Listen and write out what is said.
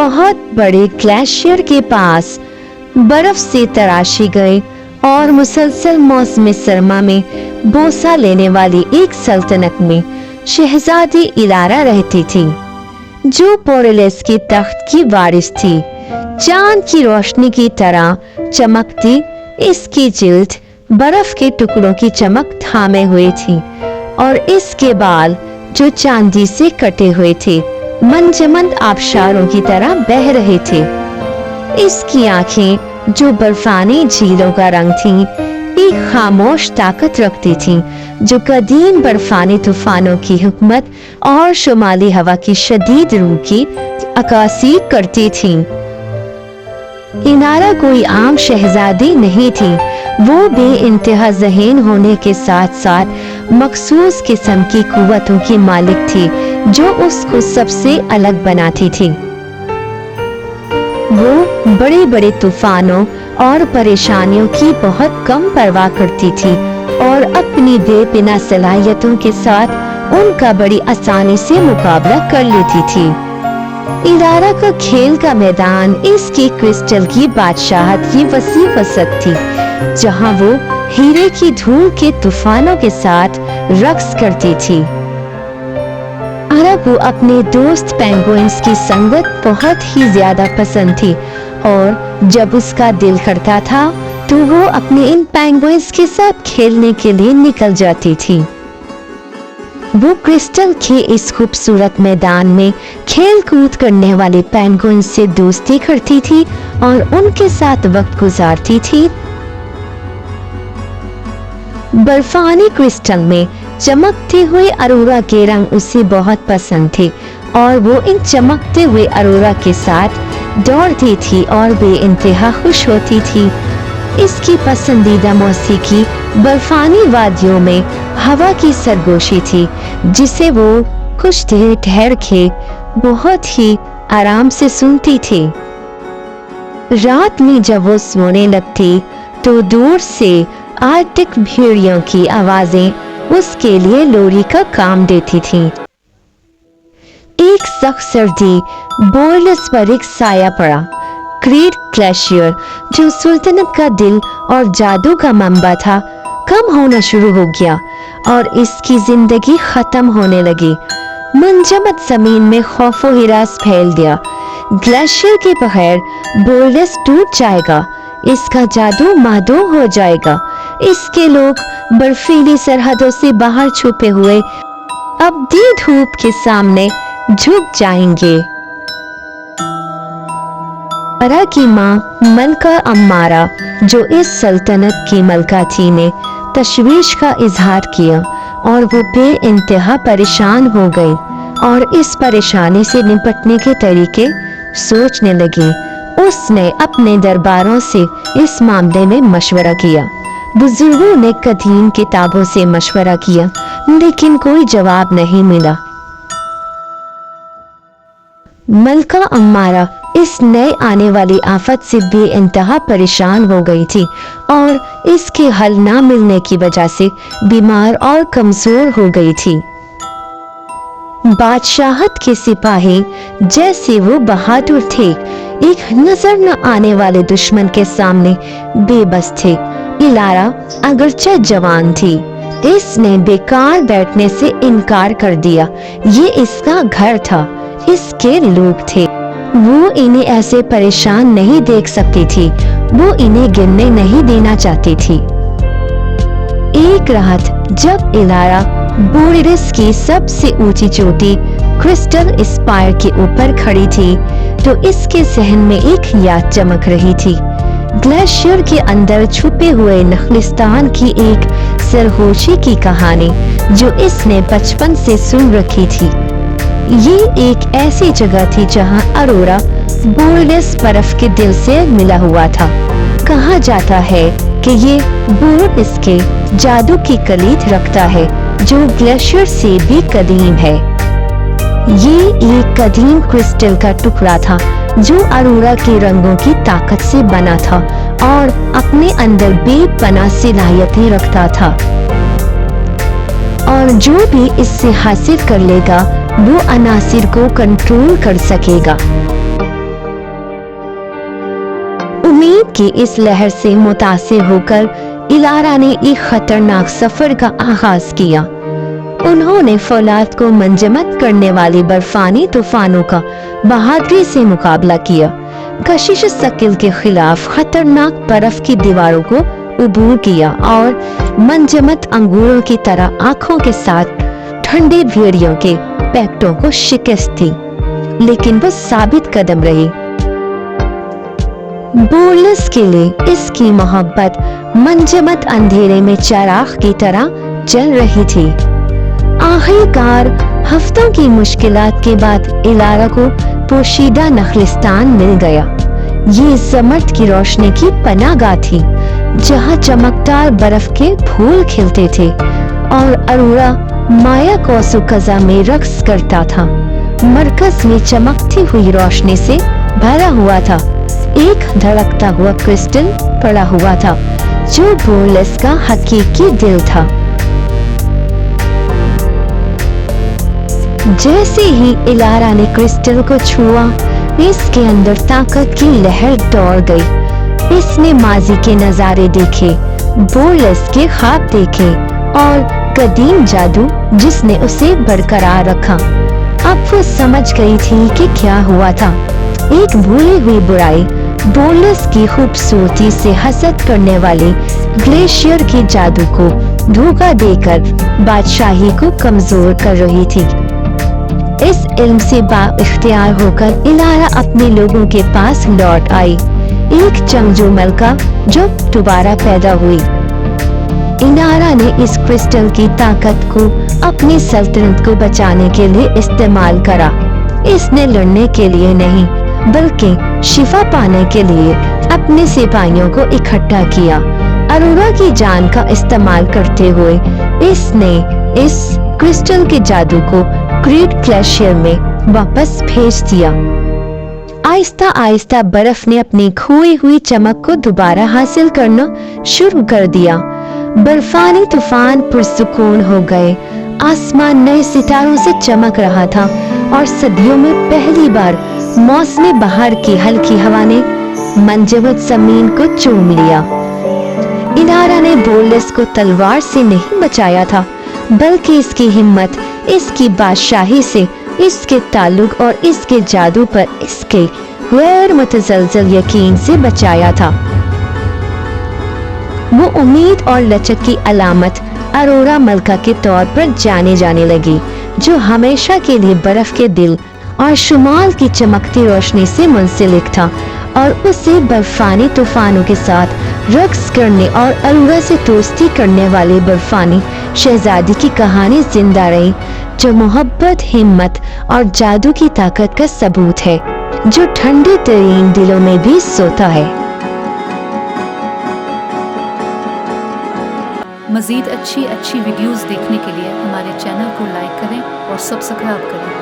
बहुत बड़े ग्लेशियर के पास बर्फ से तराशी गए और मुसलसल मौसम सरमा में बोसा लेने वाली एक सल्तनत में शहजादी इलारा रहती थी, जो पोरेलिस के तख्त की वारिस थी। चांद की रोशनी की तरह चमकती इसकी जिल्द बर्फ के टुकड़ों की चमक थामे हुए थी और इसके बाल जो चांदी से कटे हुए थे मंजमंद आबशारों की तरह बह रहे थे। इसकी आंखें जो बर्फानी झीलों का रंग थीं, एक खामोश ताकत रखती थीं, जो कदीम बर्फानी तूफानों की हुकूमत और शुमाली हवा की शदीद रूह की अक्कासी करती थीं। इनारा कोई आम शहजादी नहीं थी, वो बेइंतहा ज़हीन होने के साथ साथ मखसूस किस्म की कुव्वतों की मालिक थी, जो उसको सबसे अलग बनाती थी। वो बड़े बड़े तूफानों और परेशानियों की बहुत कम परवाह करती थी और अपनी बेपनाह सलाहियतों के साथ उनका बड़ी आसानी से मुकाबला कर लेती थी। इलारा का खेल का मैदान इसकी क्रिस्टल की बादशाहत की वसी वसत थी, जहां वो हीरे की धूल के तूफानों के साथ रक्स करती थी। अरब को अपने दोस्त पेंगुइन्स की संगत बहुत ही ज्यादा पसंद थी और जब उसका दिल करता था तो वो अपने इन पेंगुइन्स के साथ खेलने के लिए निकल जाती थी। वो क्रिस्टल के इस खूबसूरत मैदान में खेल कूद करने वाले पेंगुइन से दोस्ती करती थी और उनके साथ वक्त गुजारती थी। बर्फानी क्रिस्टल में चमकते हुए अरोरा के रंग उसे बहुत पसंद थे और वो इन चमकते हुए अरोरा के साथ दौड़ती थी और बेइंतहा खुश होती थी। इसकी पसंदीदा मौसीकी बर्फानी वादियों में हवा की सरगोशी थी, जिसे वो कुछ देर ठहर के बहुत ही आराम से सुनती थी। रात में जब वो सोने लगती तो दूर से आर्टिक भेड़ियों की आवाजें उसके लिए लोरी का काम देती थीं। एक सख्त सर्दी बोरेलिस पर एक साया पड़ा। ग्रेट ग्लेशियर, जो सुल्तानत का दिल और जादू का मंबा था, कम होना शुरू हो गया और इसकी जिंदगी खत्म होने लगी। मुंजमद जमीन में खौफो हिरास फैल गया। ग्लेशियर के बगैर बोरेलिस टूट जाएगा, इसका जादू मादूम हो जाएगा। इसके लोग बर्फीली सरहदों से बाहर छुपे हुए अब्दी धूप के सामने झुक जाएंगे। अरा की माँ मलका अम्मारा, जो इस सल्तनत की मलका थी, ने तशवीश का इजहार किया और वो बेइंतहा परेशान हो गई और इस परेशानी से निपटने के तरीके सोचने लगी। उसने अपने दरबारों से इस मामले में मशवरा किया। बुजुर्गों ने कदीम किताबों से मशवरा किया, लेकिन कोई जवाब नहीं मिला। मलका अम्मारा इस नए आने वाली आफत से बेइंतहा परेशान हो गई थी और इसके हल ना मिलने की वजह से बीमार और कमजोर हो गई थी। बादशाहत के सिपाही, जैसे वो बहादुर थे, एक नजर न आने वाले दुश्मन के सामने बेबस थे। इलारा अगरचे जवान थी, इसने बेकार बैठने से इनकार कर दिया। ये इसका घर था, इसके लोग थे। वो इन्हें ऐसे परेशान नहीं देख सकती थी, वो इन्हें गिरने नहीं देना चाहती थी। एक रात जब इलारा बोरेलिस की सबसे ऊंची चोटी क्रिस्टल स्पायर के ऊपर खड़ी थी, तो इसके जहन में एक याद चमक रही थी। ग्लेशियर के अंदर छुपे हुए नखलिस्तान की एक सरगोशी की कहानी, जो इसने बचपन से सुन रखी थी। ये एक ऐसी जगह थी जहां अरोरा बोरेलिस बर्फ के दिल से मिला हुआ था। कहा जाता है कि ये बोरेलिस के जादू की कलीद रखता है, जो ग्लेशियर से भी कदीम है। ये एक कदीम क्रिस्टल का टुकड़ा था, जो अरोरा के रंगों की ताकत से बना था और अपने अंदर बेपनाह सलाहियतें रखता था, और जो भी इससे हासिल कर लेगा वो अनासिर को कंट्रोल कर सकेगा। उम्मीद की इस लहर से मुतासिर होकर इलारा ने एक खतरनाक सफर का आगाज किया। उन्होंने फौलाद को मंजमद करने वाली बर्फानी तूफानों का बहादुरी से मुकाबला किया। कशिश सकिल के खिलाफ खतरनाक बर्फ की दीवारों को अबूर किया और मंजमद अंगूरों की तरह आंखों के साथ ठंडे भेड़ियों के पैक्टों को शिकस्त दी, लेकिन वो साबित कदम रही। बोर्लस के लिए इसकी मोहब्बत मंजमद अंधेरे में चिराग की तरह जल रही थी। आखिरकार हफ्तों की मुश्किलात के बाद इलारा को पोशीदा नखलिस्तान मिल गया। ये समर्द की रोशनी की पनाहगाह थी, जहाँ चमकदार बर्फ के फूल खिलते थे और अरोरा माया कौसो कज़ा में रक्स करता था। मरकज में चमकती हुई रोशनी से भरा हुआ था। एक धड़कता हुआ क्रिस्टल पड़ा हुआ था, जो बोर्लस का हकीकी दिल था। जैसे ही इलारा ने क्रिस्टल को छुआ, इसके अंदर ताकत की लहर दौड़ गई। इसने माजी के नजारे देखे, बोर्लस के ख्वाब देखे और कदीम जादू जिसने उसे बरकरार रखा। अब वो समझ गई थी कि क्या हुआ था। एक भूली हुई बुराई बोर्लस की खूबसूरती से हसद करने वाले ग्लेशियर के जादू को धोखा देकर बादशाही को कमजोर कर रही थी। इस इल्म से बाइख्तियार होकर इलारा अपने लोगों के पास लौट आई, एक जंगजू मलका जो दोबारा पैदा हुई। इलारा ने इस क्रिस्टल की ताकत को अपनी सल्तनत को बचाने के लिए इस्तेमाल करा। इसने लड़ने के लिए नहीं, बल्कि शिफा पाने के लिए अपने सिपाहियों को इकट्ठा किया। अरोरा की जान का इस्तेमाल करते हुए इसने इस क्रिस्टल के जादू को ग्रेट ग्लेशियर में वापस भेज दिया। आहिस्ता आहिस्ता बर्फ ने अपनी खोई हुई चमक को दोबारा हासिल करना शुरू कर दिया। बर्फानी तूफान पुरसुकून हो गए। आसमान नए सितारों से चमक रहा था और सदियों में पहली बार मौसमी बहार की हल्की हवा ने मंजमद जमीन को चूम लिया। इलारा ने बोर्लस को तलवार से नहीं बचाया था, बल्कि इसकी हिम्मत, इसकी बादशाही से, इसके ताल्लुक और इसके जादू पर इसके गैर मुतज़लज़ल यकीन से बचाया था। वो उम्मीद और लचक की अलामत अरोरा मलका के तौर पर जाने लगी, जो हमेशा के लिए बर्फ के दिल और शुमाल की चमकती रोशनी से मुंसलिक था, और उसे बर्फानी तूफानों के साथ रक्स करने और अरोरा से दोस्ती करने वाले बर्फानी शहजादी की कहानी जिंदा रही, जो मोहब्बत, हिम्मत और जादू की ताकत का सबूत है, जो ठंडे तरीन दिलों में भी सोता है। मज़ीद अच्छी वीडियोस देखने के लिए हमारे चैनल को लाइक करें और सब्सक्राइब करें।